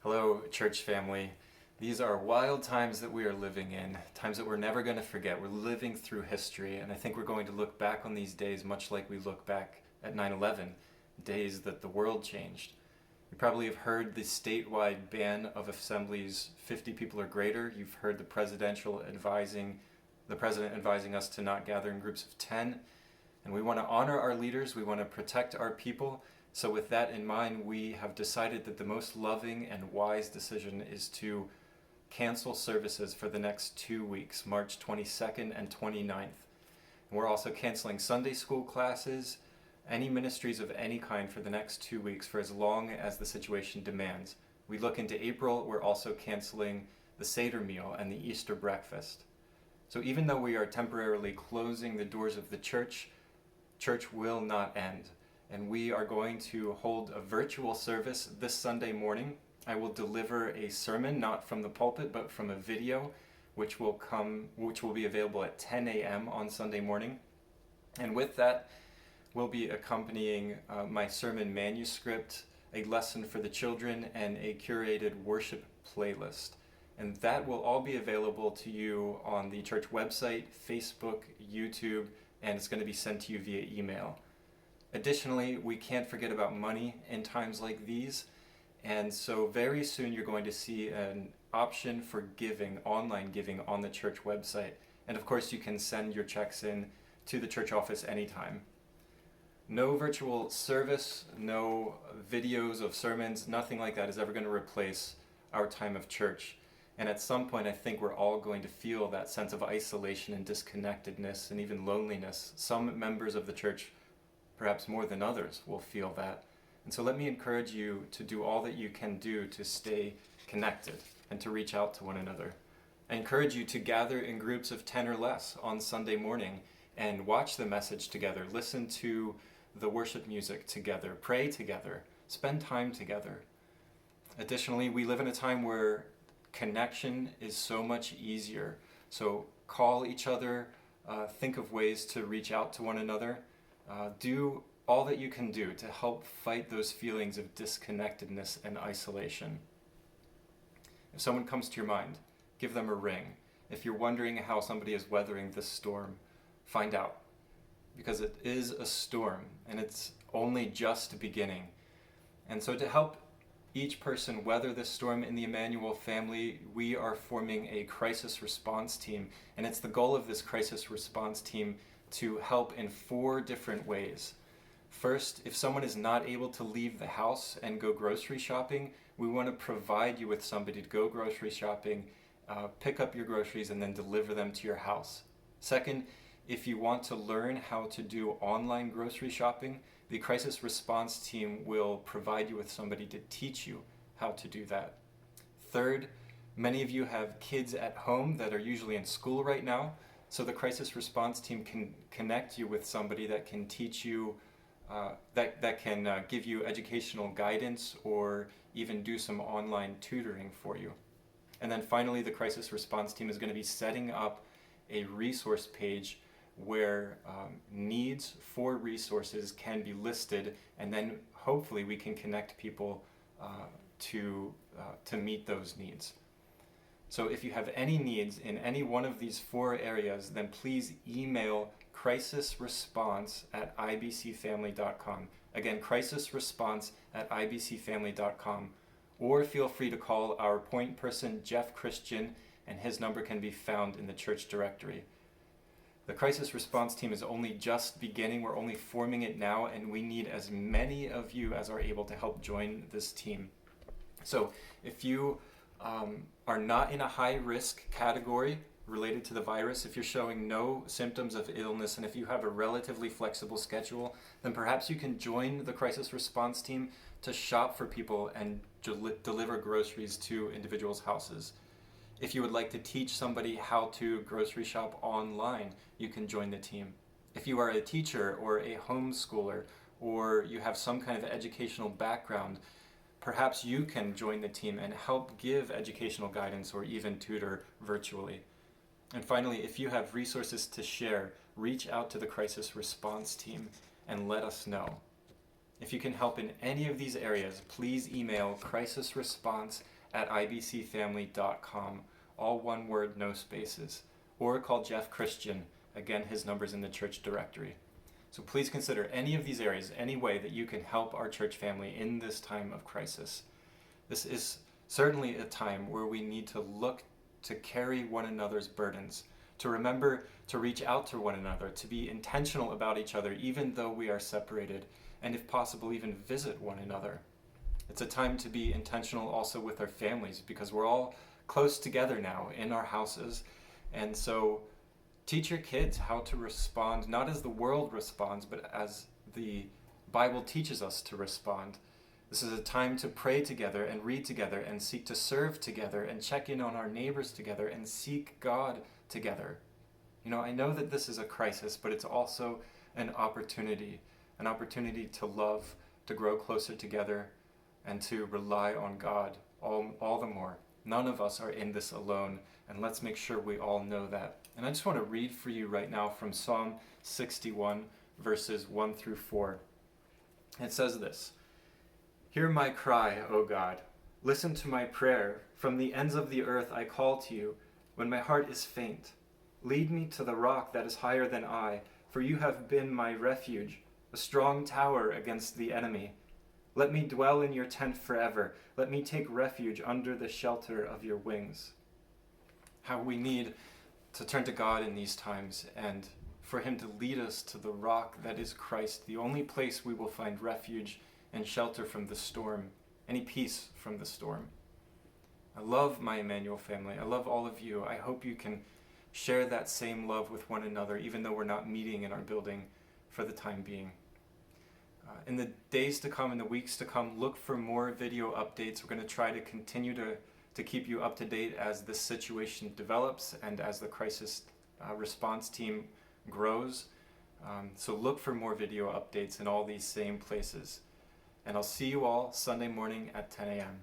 Hello, church family. These are wild times that we are living in, times that we're never going to forget. We're living through history, and I think we're going to look back on these days much like we look back at 9/11, days that the world changed. You probably have heard the statewide ban of assemblies 50 people or greater. You've heard the president advising us to not gather in groups of 10. And we want to honor our leaders, we want to protect our people. So with that in mind, we have decided that the most loving and wise decision is to cancel services for the next 2 weeks, March 22nd and 29th. And we're also canceling Sunday school classes, any ministries of any kind for the next 2 weeks for as long as the situation demands. We look into April, we're also canceling the Seder meal and the Easter breakfast. So even though we are temporarily closing the doors of the church will not end. And we are going to hold a virtual service this Sunday morning. I will deliver a sermon, not from the pulpit, but from a video, which will be available at 10 a.m. on Sunday morning. And with that, we'll be accompanying my sermon manuscript, a lesson for the children, and a curated worship playlist. And that will all be available to you on the church website, Facebook, YouTube, and it's going to be sent to you via email. Additionally, we can't forget about money in times like these, and so very soon you're going to see an option for giving, online giving, on the church website. And of course you can send your checks in to the church office anytime. No virtual service, no videos of sermons, nothing like that is ever going to replace our time of church. And at some point I think we're all going to feel that sense of isolation and disconnectedness and even loneliness. Some members of the church, perhaps more than others, will feel that. And so let me encourage you to do all that you can do to stay connected and to reach out to one another. I encourage you to gather in groups of 10 or less on Sunday morning and watch the message together, listen to the worship music together, pray together, spend time together. Additionally, we live in a time where connection is so much easier. So call each other, think of ways to reach out to one another. Do all that you can do to help fight those feelings of disconnectedness and isolation. If someone comes to your mind, give them a ring. If you're wondering how somebody is weathering this storm, find out. Because it is a storm, and it's only just beginning. And so to help each person weather this storm in the Immanuel family, we are forming a crisis response team. And it's the goal of this crisis response team to help in 4 different ways. First, if someone is not able to leave the house and go grocery shopping, we want to provide you with somebody to go grocery shopping, pick up your groceries, and then deliver them to your house. Second, if you want to learn how to do online grocery shopping, the crisis response team will provide you with somebody to teach you how to do that. Third, many of you have kids at home that are usually in school right now, so the crisis response team can connect you with somebody that can teach you, that can give you educational guidance or even do some online tutoring for you. And then finally, the crisis response team is going to be setting up a resource page where needs for resources can be listed, and then hopefully we can connect people to meet those needs. So if you have any needs in any one of these 4 areas, then please email crisisresponse@ibcfamily.com. Again, crisisresponse@ibcfamily.com. Or feel free to call our point person, Jeff Christian, and his number can be found in the church directory. The crisis response team is only just beginning. We're only forming it now, and we need as many of you as are able to help join this team. So if you are not in a high-risk category related to the virus, if you're showing no symptoms of illness, and if you have a relatively flexible schedule, then perhaps you can join the crisis response team to shop for people and deliver groceries to individuals' houses. If you would like to teach somebody how to grocery shop online, you can join the team. If you are a teacher or a homeschooler, or you have some kind of educational background, perhaps you can join the team and help give educational guidance or even tutor virtually. And finally, if you have resources to share, reach out to the crisis response team and let us know. If you can help in any of these areas, please email crisisresponse ibcfamily.com, all one word, no spaces, or call Jeff Christian. Again, his number's in the church directory. So please consider any of these areas, any way that you can help our church family in this time of crisis. This is certainly a time where we need to look to carry one another's burdens, to remember to reach out to one another, to be intentional about each other, even though we are separated, and if possible, even visit one another. It's a time to be intentional also with our families, because we're all close together now in our houses. And so teach your kids how to respond, not as the world responds, but as the Bible teaches us to respond. This is a time to pray together and read together and seek to serve together and check in on our neighbors together and seek God together. I know that this is a crisis, but it's also an opportunity to love, to grow closer together, and to rely on God all the more. None of us are in this alone, and let's make sure we all know that. And I just want to read for you right now from Psalm 61, verses 1 through 4. It says this: "Hear my cry, O God. Listen to my prayer. From the ends of the earth I call to you when my heart is faint. Lead me to the rock that is higher than I, for you have been my refuge, a strong tower against the enemy. Let me dwell in your tent forever. Let me take refuge under the shelter of your wings." How we need to turn to God in these times and for him to lead us to the rock that is Christ, the only place we will find refuge and shelter from the storm, any peace from the storm. I love my Immanuel family. I love all of you. I hope you can share that same love with one another, even though we're not meeting in our building for the time being. In the days to come, in the weeks to come, look for more video updates. We're going to try to continue to keep you up to date as this situation develops and as the crisis response team grows. So look for more video updates in all these same places. And I'll see you all Sunday morning at 10 a.m.